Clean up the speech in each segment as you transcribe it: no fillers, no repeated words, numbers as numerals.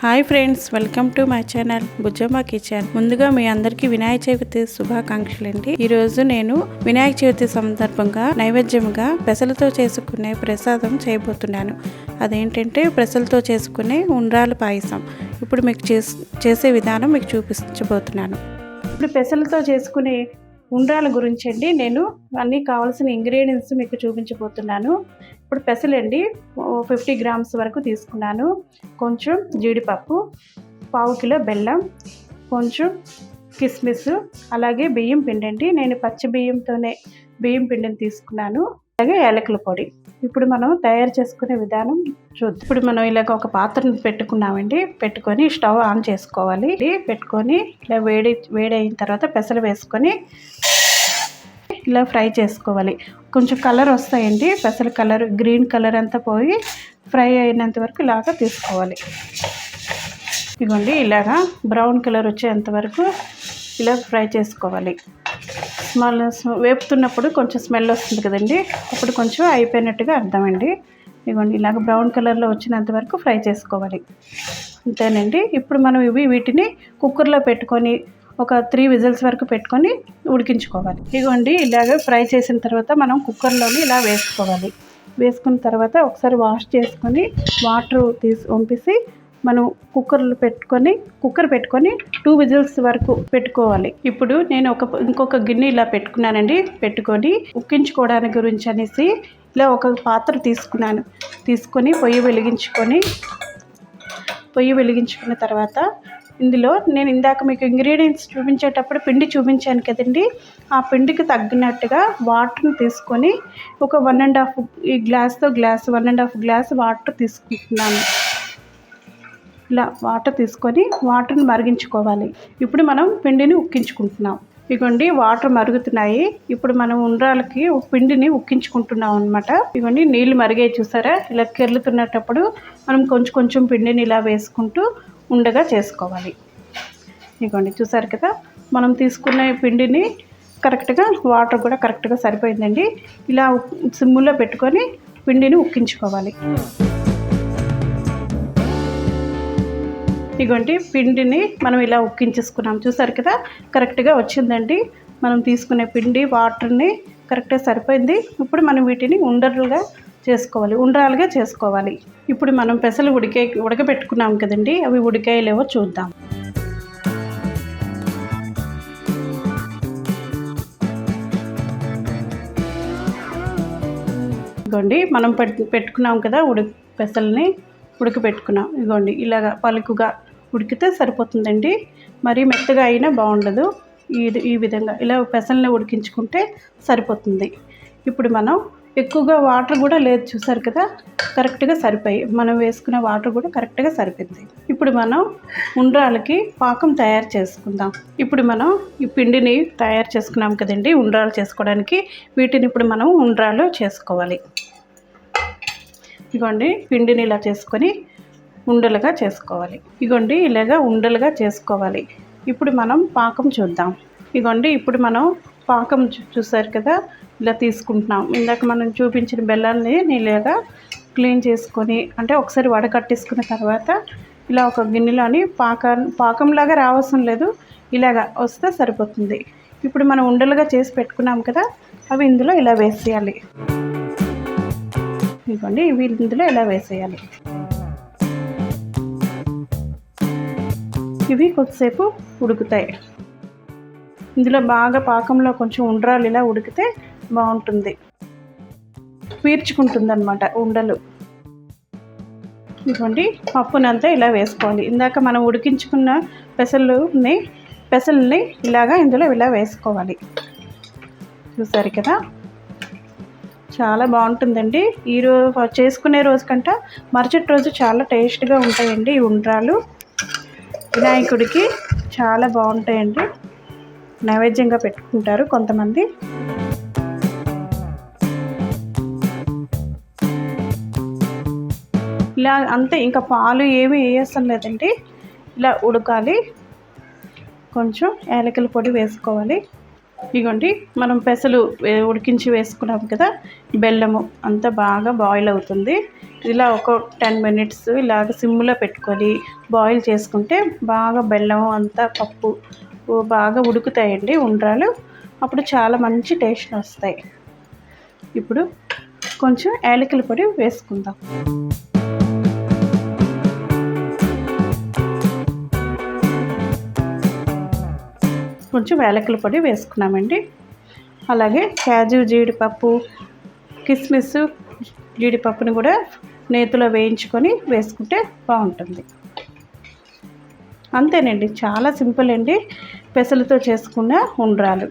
Hi friends, welcome to my channel Bujjamma kitchen. ముందుగా మీ అందరికీ వినాయక చవితి శుభాకాంక్షలు అండి. ఈ రోజు నేను వినాయక చవితి సందర్భంగా నైవేద్యంగా పెసలతో చేసుకునే ప్రసాదం చేయబోతున్నాను. అదేంటంటే పెసలతో చేసుకునే ఉండ్రాల పాయసం. ఇప్పుడు మీకు చేసే విధానం మీకు చూపించబోతున్నాను. ఇప్పుడు పెసలతో చేసుకునే ఉండ్రాల గురించి అండి నేను అన్నీ కావాల్సిన ఇంగ్రీడియంట్స్ మీకు చూపించబోతున్నాను. ఇప్పుడు పెసలండి 50 గ్రామ్స్ వరకు తీసుకున్నాను. కొంచెం జీడిపప్పు, 1/2 కిలో బెల్లం, కొంచెం కిస్మిస్, అలాగే బియ్యం పిండి అండి. నేను పచ్చి బియ్యంతోనే బియ్యం పిండిని తీసుకున్నాను. అలాగే యాలకుల పొడి. ఇప్పుడు మనం తయారు చేసుకునే విధానం చూద్దాం. ఇప్పుడు మనం ఇలాగ ఒక పాత్రను పెట్టుకున్నామండి. పెట్టుకొని స్టవ్ ఆన్ చేసుకోవాలి. పెట్టుకొని ఇలా వేడి అయిన తర్వాత పెసలు వేసుకొని ఇలా ఫ్రై చేసుకోవాలి. కొంచెం కలర్ వస్తాయండి. పెసల కలర్, గ్రీన్ కలర్ అంతా పోయి ఫ్రై అయినంత వరకు ఇలాగా తీసుకోవాలి. ఇదిగోండి ఇలాగా బ్రౌన్ కలర్ వచ్చేంత వరకు ఇలా ఫ్రై చేసుకోవాలి. వేపుతున్నప్పుడు కొంచెం స్మెల్ వస్తుంది కదండి, అప్పుడు కొంచెం అయిపోయినట్టుగా అర్థమండి. ఇదిగోండి ఇలాగ బ్రౌన్ కలర్లో వచ్చినంత వరకు ఫ్రై చేసుకోవాలి. అంతేనండి. ఇప్పుడు మనం వీటిని కుక్కర్లో పెట్టుకొని ఒక 3 విజిల్స్ వరకు పెట్టుకొని ఉడికించుకోవాలి. ఇదిగోండి ఇలాగ ఫ్రై చేసిన తర్వాత మనం కుక్కర్లోని ఇలా వేసుకోవాలి. వేసుకున్న తర్వాత ఒకసారి వాష్ చేసుకొని వాటర్ వంపేసి మనం కుక్కర్ పెట్టుకొని 2 విజిల్స్ వరకు పెట్టుకోవాలి. ఇప్పుడు నేను ఇంకొక గిన్నె ఇలా పెట్టుకున్నానండి. పెట్టుకొని ఉక్కించుకోవడానికి గురించి అనేసి ఇలా ఒక పాత్ర తీసుకొని పొయ్యి వెలిగించుకున్న తర్వాత ఇందులో నేను ఇందాక మీకు ఇంగ్రీడియంట్స్ చూపించేటప్పుడు పిండి చూపించాను కదండి, ఆ పిండికి తగ్గినట్టుగా వాటర్ని తీసుకొని ఒక 1.5 ఈ గ్లాస్తో 1.5 గ్లాస్ వాటర్ తీసుకుంటున్నాను. ఇలా వాటర్ తీసుకొని వాటర్ని మరిగించుకోవాలి. ఇప్పుడు మనం పిండిని ఉక్కించుకుంటున్నాం. ఇదిగోండి వాటర్ మరుగుతున్నాయి. ఇప్పుడు మనం ఉండ్రాలకి పిండిని ఉక్కించుకుంటున్నాం అనమాట. ఇదిగోండి నీళ్ళు మరిగాయి చూసారా, ఇలా కెర్లుతున్నప్పుడు మనం కొంచెం పిండిని ఇలా వేసుకుంటూ ఉండగా చేసుకోవాలి. ఇదిగోండి చూసారు కదా, మనం తీసుకున్న పిండిని కరెక్ట్గా వాటర్ కూడా కరెక్ట్గా సరిపోయిందండి. ఇలా సిమ్ములో పెట్టుకొని పిండిని ఉక్కించుకోవాలి. ఇదిగోండి పిండిని మనం ఇలా ఉక్కించేసుకున్నాం. చూసారు కదా, కరెక్ట్గా వచ్చిందండి. మనం తీసుకునే పిండి వాటర్ని కరెక్ట్గా సరిపోయింది. ఇప్పుడు మనం వీటిని ఉండ్రాలుగా చేసుకోవాలి. ఇప్పుడు మనం పెసలు ఉడకబెట్టుకున్నాం కదండి, అవి ఉడికాయలేవో చూద్దాం. ఇదిగోండి మనం పెట్టుకున్నాం కదా పెసల్ని ఉడకబెట్టుకున్నాం. ఇదిగోండి ఇలాగా పలుకుగా ఉడికితే సరిపోతుందండి. మరీ మెత్తగా అయినా బాగుండదు. ఈ విధంగా ఇలా పెసల్ని ఉడికించుకుంటే సరిపోతుంది. ఇప్పుడు మనం ఎక్కువగా వాటర్ కూడా లేదు, చూసారు కదా, కరెక్ట్గా సరిపోయి మనం వేసుకున్న వాటర్ కూడా కరెక్ట్గా సరిపోయింది. ఇప్పుడు మనం ఉండ్రాలకి పాకం తయారు చేసుకుందాం. ఇప్పుడు మనం ఈ పిండిని తయారు చేసుకున్నాం కదండి ఉండ్రాలు చేసుకోవడానికి. వీటిని ఇప్పుడు మనం ఉండ్రాలు చేసుకోవాలి. ఇదిగోండి పిండిని ఇలా చేసుకొని ఉండలుగా చేసుకోవాలి. ఇదిగోండి ఇలాగా ఉండలుగా చేసుకోవాలి. ఇప్పుడు మనం పాకం చూద్దాం. ఇదిగోండి ఇప్పుడు మనం పాకం చూసారు కదా, ఇలా తీసుకుంటున్నాం. ఇందాక మనం చూపించిన బెల్లాన్ని ఇలాగా క్లీన్ చేసుకొని అంటే ఒకసారి వడకట్టేసుకున్న తర్వాత ఇలా ఒక గిన్నెలోని పాకంలాగా రావసరం లేదు, ఇలాగా వస్తే సరిపోతుంది. ఇప్పుడు మనం ఉండలుగా చేసి పెట్టుకున్నాం కదా, అవి ఇందులో ఇలా వేసేయాలి. ఇదిగోండి ఇవి ఇందులో ఇలా వేసేయాలి. ఇవి కొద్దిసేపు ఉడుకుతాయి. ఇందులో బాగా పాకంలో కొంచెం ఉండ్రాలు ఇలా ఉడికితే బాగుంటుంది, పీల్చుకుంటుంది అన్నమాట ఉండలు. ఇదిగోండి పప్పునంతా ఇలా వేసుకోవాలి. ఇందాక మనం ఉడికించుకున్న పెసల్ని ఇలాగా ఇందులో ఇలా వేసుకోవాలి. చూసారు కదా, చాలా బాగుంటుందండి. ఈరోజు చేసుకునే రోజు కంటే మరుసటి రోజు చాలా టేస్ట్గా ఉంటాయండి ఈ ఉండ్రాలు. వినాయకుడికి చాలా బాగుంటాయండి, నైవేద్యంగా పెట్టుకుంటారు కొంతమంది. ఇలా అంతే, ఇంకా పాలు ఏమీ వేయసం లేదండి. ఇలా ఉడకాలి. కొంచెం యాలకుల పొడి వేసుకోవాలి. ఇగోండి మనం పెసలు ఉడికించి వేసుకున్నాం కదా, బెల్లము అంతా బాగా బాయిల్ అవుతుంది. ఇలా ఒక 10 మినిట్స్ ఇలాగ సిమ్లో పెట్టుకొని బాయిల్ చేసుకుంటే బాగా బెల్లం అంతా పప్పు బాగా ఉడుకుతాయండి ఉండ్రాలు. అప్పుడు చాలా మంచి టేస్ట్ వస్తాయి. ఇప్పుడు కొంచెం యాలకుల పొడి వేసుకుందాం. కొంచెం యాలకుల పొడి వేసుకున్నామండి. అలాగే కాజు, జీడిపప్పు, కిస్మిస్, జీడిపప్పుని కూడా నేతిలో వేయించుకొని వేసుకుంటే బాగుంటుంది. అంతేనండి, చాలా సింపుల్ అండి పెసలతో చేసుకున్న ఉండ్రాలు.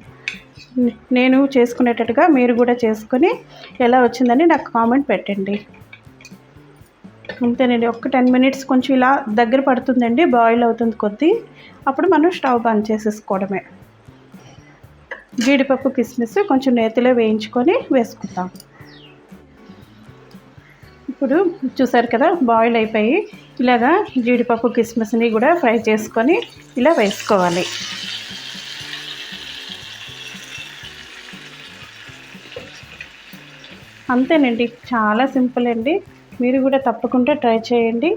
నేను చేసుకునేటట్టుగా మీరు కూడా చేసుకొని ఎలా వచ్చిందని నాకు కామెంట్ పెట్టండి. అంతేనండి, ఒక 10 మినిట్స్ కొంచెం ఇలా దగ్గర పడుతుందండి, బాయిల్ అవుతుంది కొద్దీ. అప్పుడు మనం స్టవ్ బంద్ చేసేసుకోవడమే. జీడిపప్పు, కిస్మిస్ కొంచెం నేతిలో వేయించుకొని వేసుకుందాం. ఇప్పుడు చూసారు కదా బాయిల్ అయిపోయి, ఇలాగా జీడిపప్పు కిస్మిస్ని కూడా ఫ్రై చేసుకొని ఇలా వేసుకోవాలి. అంతేనండి, చాలా సింపుల్ అండి. మీరు కూడా తప్పకుండా ట్రై చేయండి.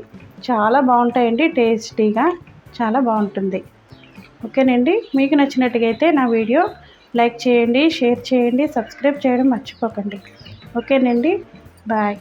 చాలా బాగుంటాయండి, టేస్టీగా చాలా బాగుంటుంది. ఓకేనండి, మీకు నచ్చినట్టుగా అయితే నా వీడియో లైక్ చేయండి, షేర్ చేయండి, సబ్స్క్రైబ్ చేయడం మర్చిపోకండి. ఓకేనండి, బాయ్.